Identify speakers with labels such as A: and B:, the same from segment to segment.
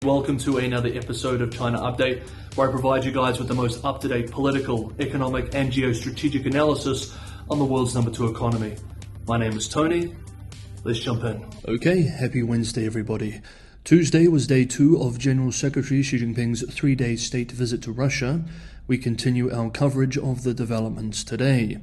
A: Welcome to another episode of China Update, where I provide you guys with the most up-to-date political, economic, and geostrategic analysis on the world's number 2 economy. My name is Tony. Let's jump in. Okay, happy Wednesday, everybody. Tuesday was day 2 of General Secretary Xi Jinping's 3-day state visit to Russia. We continue our coverage of the developments today.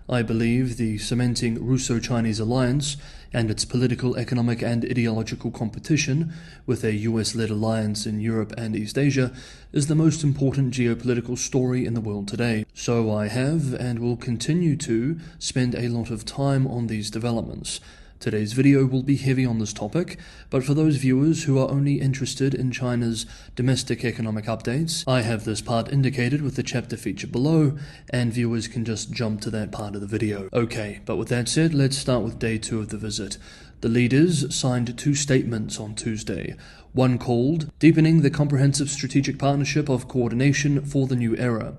A: I believe the cementing Russo-Chinese alliance and its political, economic, and ideological competition with a US-led alliance in Europe and East Asia is the most important geopolitical story in the world today. So I have and will continue to spend a lot of time on these developments. Today's video will be heavy on this topic, but for those viewers who are only interested in China's domestic economic updates, I have this part indicated with the chapter feature below, and viewers can just jump to that part of the video. Okay, but with that said, let's start with day 2 of the visit. The leaders signed 2 statements on Tuesday. One called Deepening the Comprehensive Strategic Partnership of Coordination for the New Era,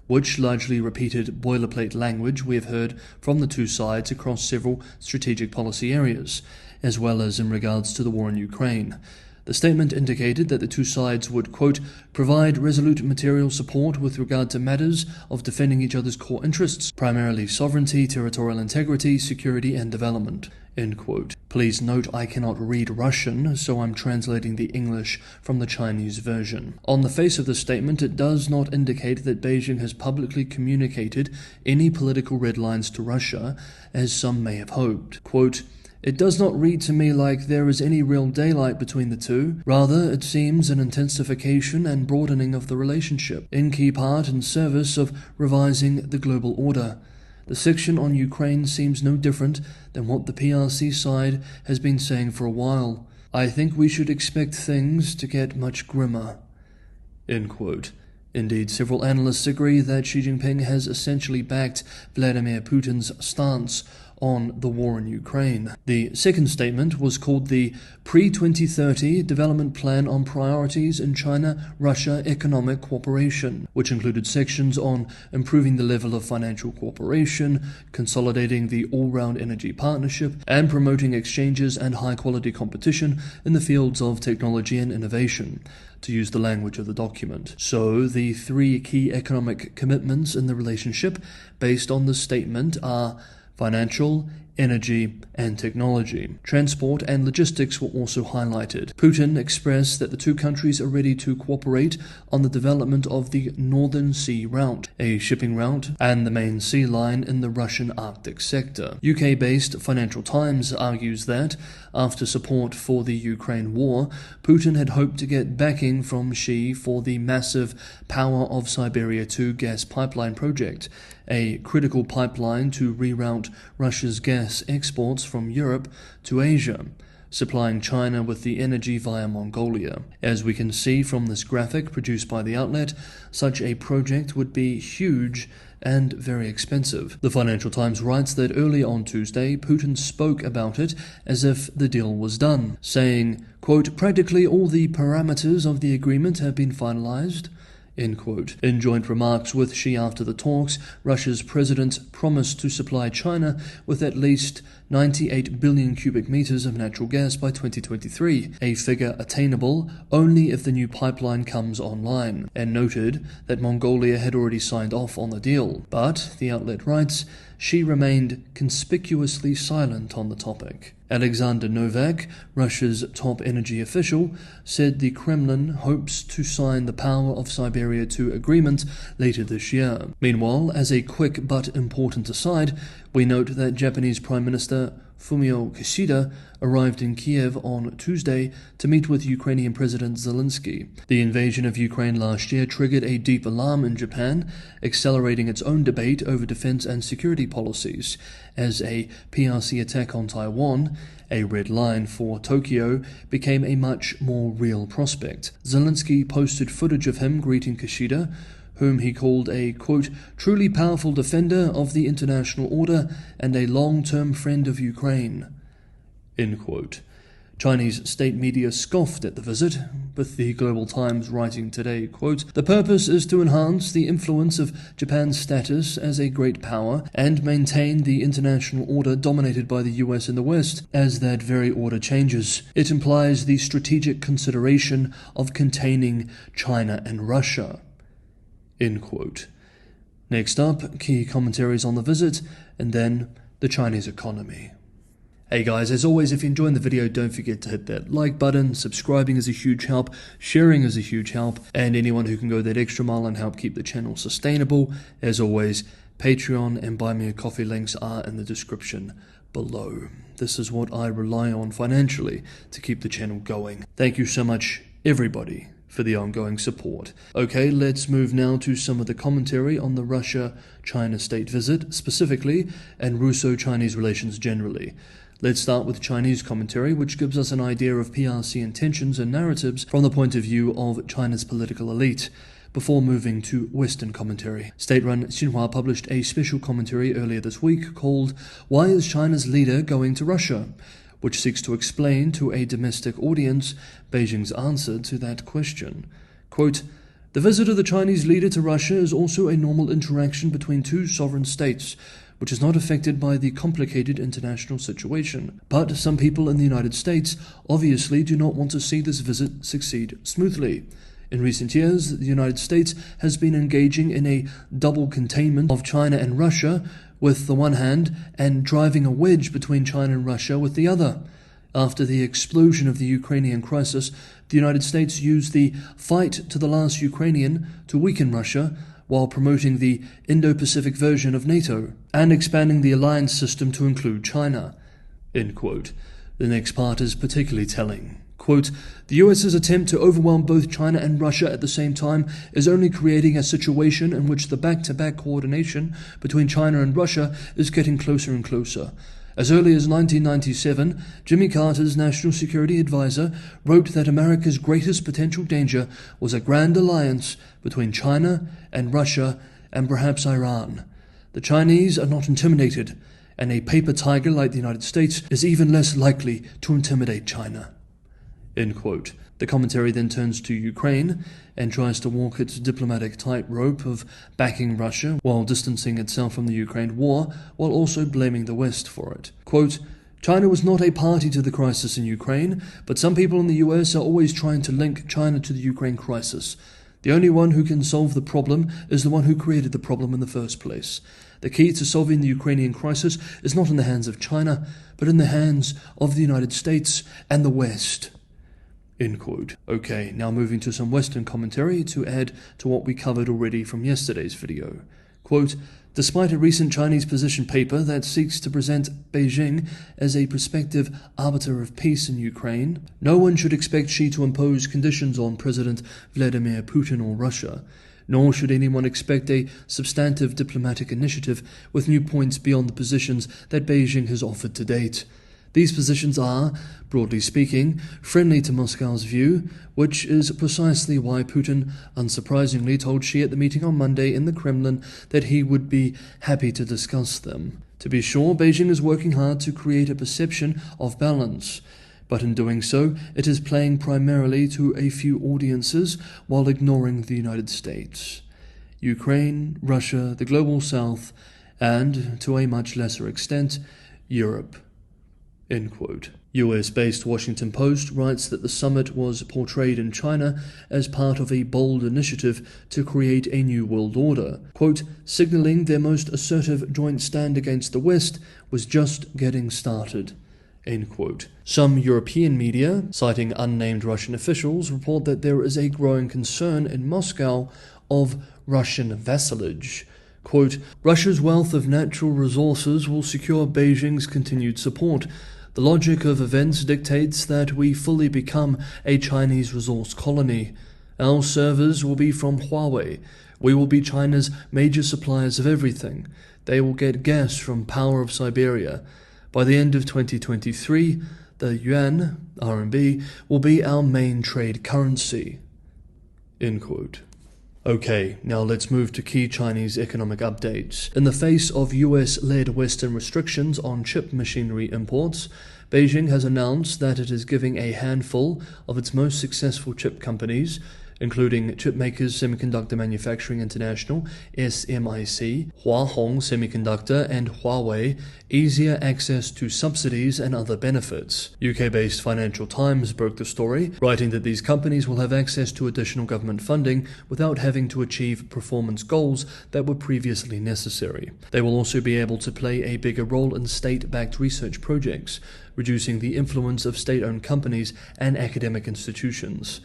A: which largely repeated boilerplate language we have heard from the 2 sides across several strategic policy areas, as well as in regards to the war in Ukraine. The statement indicated that the 2 sides would, quote, provide resolute material support with regard to matters of defending each other's core interests, primarily sovereignty, territorial integrity, security, and development, end quote. Please note I cannot read Russian, so I'm translating the English from the Chinese version. On the face of the statement, it does not indicate that Beijing has publicly communicated any political red lines to Russia, as some may have hoped. Quote, it does not read to me like there is any real daylight between the 2. Rather, it seems an intensification and broadening of the relationship, in key part in service of revising the global order. The section on Ukraine seems no different than what the PRC side has been saying for a while. I think we should expect things to get much grimmer. End quote. Indeed, several analysts agree that Xi Jinping has essentially backed Vladimir Putin's stance on the war in Ukraine. The second statement was called the Pre-2030 Development Plan on Priorities in China-Russia Economic Cooperation, which included sections on improving the level of financial cooperation, consolidating the all-round energy partnership, and promoting exchanges and high-quality competition in the fields of technology and innovation, to use the language of the document. So, the 3 key economic commitments in the relationship based on the statement are financial, energy, and technology. Transport and logistics were also highlighted. Putin expressed that the 2 countries are ready to cooperate on the development of the Northern Sea Route, a shipping route and the main sea line in the Russian Arctic sector. UK-based Financial Times argues that, after support for the Ukraine war, Putin had hoped to get backing from Xi for the massive Power of Siberia 2 gas pipeline project, a critical pipeline to reroute Russia's gas exports from Europe to Asia, supplying China with the energy via Mongolia. As we can see from this graphic produced by the outlet, such a project would be huge and very expensive. The Financial Times writes that early on Tuesday, Putin spoke about it as if the deal was done, saying, quote, practically all the parameters of the agreement have been finalized, end quote. In joint remarks with Xi after the talks, Russia's president promised to supply China with at least 98 billion cubic meters of natural gas by 2023, a figure attainable only if the new pipeline comes online, and noted that Mongolia had already signed off on the deal. But, the outlet writes, Xi remained conspicuously silent on the topic. Alexander Novak, Russia's top energy official, said the Kremlin hopes to sign the Power of Siberia 2 agreement later this year. Meanwhile, as a quick but important aside, we note that Japanese Prime Minister Fumio Kishida arrived in Kiev on Tuesday to meet with Ukrainian President Zelensky. The invasion of Ukraine last year triggered a deep alarm in Japan, accelerating its own debate over defense and security policies, as a PRC attack on Taiwan, a red line for Tokyo, became a much more real prospect. Zelensky posted footage of him greeting Kishida, whom he called a, quote, truly powerful defender of the international order and a long-term friend of Ukraine, end quote. Chinese state media scoffed at the visit, with the Global Times writing today, quote, "The purpose is to enhance the influence of Japan's status as a great power and maintain the international order dominated by the US in the West as that very order changes. It implies the strategic consideration of containing China and Russia." End quote. Next up, key commentaries on the visit, and then the Chinese economy. Hey guys, as always, if you're enjoying the video, don't forget to hit that like button. Subscribing is a huge help, sharing is a huge help, and anyone who can go that extra mile and help keep the channel sustainable, as always, Patreon and Buy Me a Coffee links are in the description below. This is what I rely on financially to keep the channel going. Thank you so much, everybody, for the ongoing support. Okay, let's move now to some of the commentary on the Russia-China state visit specifically, and Russo-Chinese relations generally. Let's start with Chinese commentary, which gives us an idea of PRC intentions and narratives from the point of view of China's political elite, before moving to Western commentary. State-run Xinhua published a special commentary earlier this week called "Why is China's Leader Going to Russia?", which seeks to explain to a domestic audience Beijing's answer to that question. Quote, "The visit of the Chinese leader to Russia is also a normal interaction between two sovereign states, which is not affected by the complicated international situation. But some people in the United States obviously do not want to see this visit succeed smoothly. In recent years, the United States has been engaging in a double containment of China and Russia with the one hand, and driving a wedge between China and Russia with the other. After the explosion of the Ukrainian crisis, the United States used the fight to the last Ukrainian to weaken Russia, while promoting the Indo-Pacific version of NATO, and expanding the alliance system to include China." End quote. The next part is particularly telling. Quote, "The US's attempt to overwhelm both China and Russia at the same time is only creating a situation in which the back-to-back coordination between China and Russia is getting closer and closer. As early as 1997, Jimmy Carter's national security advisor wrote that America's greatest potential danger was a grand alliance between China and Russia and perhaps Iran. The Chinese are not intimidated, and a paper tiger like the United States is even less likely to intimidate China." End quote. The commentary then turns to Ukraine and tries to walk its diplomatic tightrope of backing Russia while distancing itself from the Ukraine war, while also blaming the West for it. Quote, "China was not a party to the crisis in Ukraine, but some people in the US are always trying to link China to the Ukraine crisis. The only one who can solve the problem is the one who created the problem in the first place. The key to solving the Ukrainian crisis is not in the hands of China, but in the hands of the United States and the West." End quote. Okay, now moving to some Western commentary to add to what we covered already from yesterday's video. Quote, "Despite a recent Chinese position paper that seeks to present Beijing as a prospective arbiter of peace in Ukraine, no one should expect Xi to impose conditions on President Vladimir Putin or Russia, nor should anyone expect a substantive diplomatic initiative with new points beyond the positions that Beijing has offered to date. These positions are, broadly speaking, friendly to Moscow's view, which is precisely why Putin unsurprisingly told Xi at the meeting on Monday in the Kremlin that he would be happy to discuss them. To be sure, Beijing is working hard to create a perception of balance, but in doing so, it is playing primarily to a few audiences while ignoring the United States, Ukraine, Russia, the Global South, and, to a much lesser extent, Europe." End quote. US-based Washington Post writes that the summit was portrayed in China as part of a bold initiative to create a new world order. Quote, "Signaling their most assertive joint stand against the West was just getting started." End quote. Some European media, citing unnamed Russian officials, report that there is a growing concern in Moscow of Russian vassalage. Quote, "Russia's wealth of natural resources will secure Beijing's continued support. The logic of events dictates that we fully become a Chinese resource colony. Our servers will be from Huawei. We will be China's major suppliers of everything. They will get gas from Power of Siberia. By the end of 2023, the yuan, RMB, will be our main trade currency." End quote. Okay, now let's move to key Chinese economic updates. In the face of US-led Western restrictions on chip machinery imports, Beijing has announced that it is giving a handful of its most successful chip companies, including chipmakers Semiconductor Manufacturing International, SMIC, Hua Hong Semiconductor, and Huawei, easier access to subsidies and other benefits. UK-based Financial Times broke the story, writing that these companies will have access to additional government funding without having to achieve performance goals that were previously necessary. They will also be able to play a bigger role in state-backed research projects, reducing the influence of state-owned companies and academic institutions.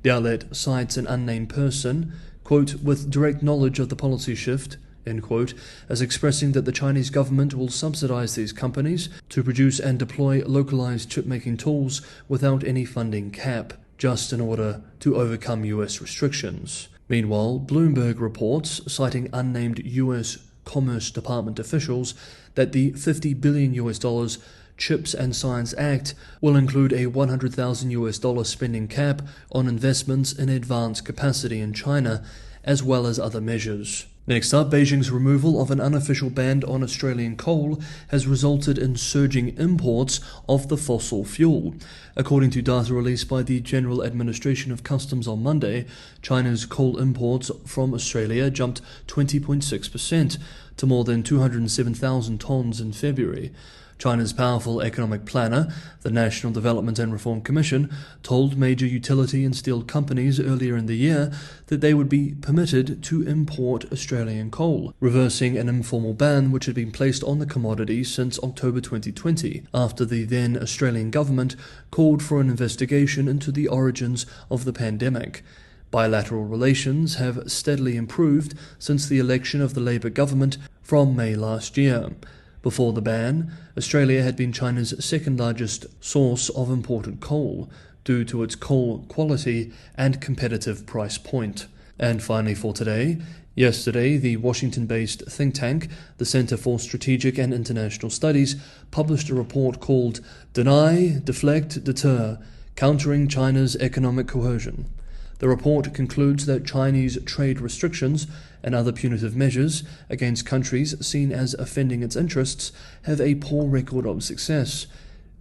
A: The outlet cites an unnamed person, quote, with direct knowledge of the policy shift, end quote, as expressing that the Chinese government will subsidize these companies to produce and deploy localized chip-making tools without any funding cap, just in order to overcome US restrictions. Meanwhile, Bloomberg reports, citing unnamed US Commerce Department officials, that the $50 billion Chips and Science Act will include a $100,000 spending cap on investments in advanced capacity in China, as well as other measures. Next up, Beijing's removal of an unofficial ban on Australian coal has resulted in surging imports of the fossil fuel. According to data released by the General Administration of Customs on Monday, China's coal imports from Australia jumped 20.6% to more than 207,000 tonnes in February. China's powerful economic planner, the National Development and Reform Commission, told major utility and steel companies earlier in the year that they would be permitted to import Australian coal, reversing an informal ban which had been placed on the commodity since October 2020, after the then Australian government called for an investigation into the origins of the pandemic. Bilateral relations have steadily improved since the election of the Labour government from May last year. Before the ban, Australia had been China's second largest source of imported coal, due to its coal quality and competitive price point. And finally for today, yesterday the Washington-based think tank, the Center for Strategic and International Studies, published a report called Deny, Deflect, Deter, Countering China's Economic Coercion. The report concludes that Chinese trade restrictions and other punitive measures against countries seen as offending its interests have a poor record of success.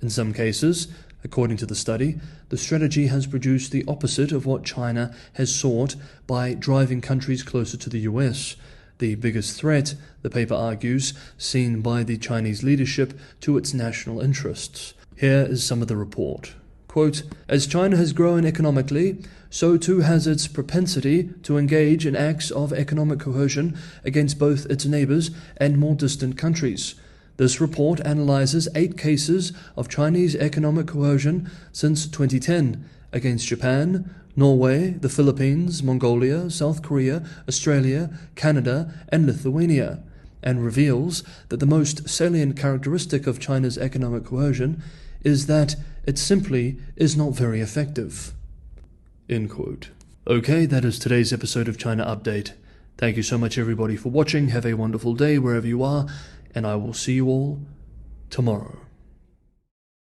A: In some cases, according to the study, the strategy has produced the opposite of what China has sought by driving countries closer to the US. The biggest threat, the paper argues, seen by the Chinese leadership to its national interests. Here is some of the report. Quote, as China has grown economically, so too has its propensity to engage in acts of economic coercion against both its neighbors and more distant countries. This report analyzes 8 cases of Chinese economic coercion since 2010 against Japan, Norway, the Philippines, Mongolia, South Korea, Australia, Canada, and Lithuania, and reveals that the most salient characteristic of China's economic coercion is that it simply is not very effective. End quote. Okay, that is today's episode of China Update. Thank you so much everybody for watching. Have a wonderful day wherever you are, and I will see you all tomorrow.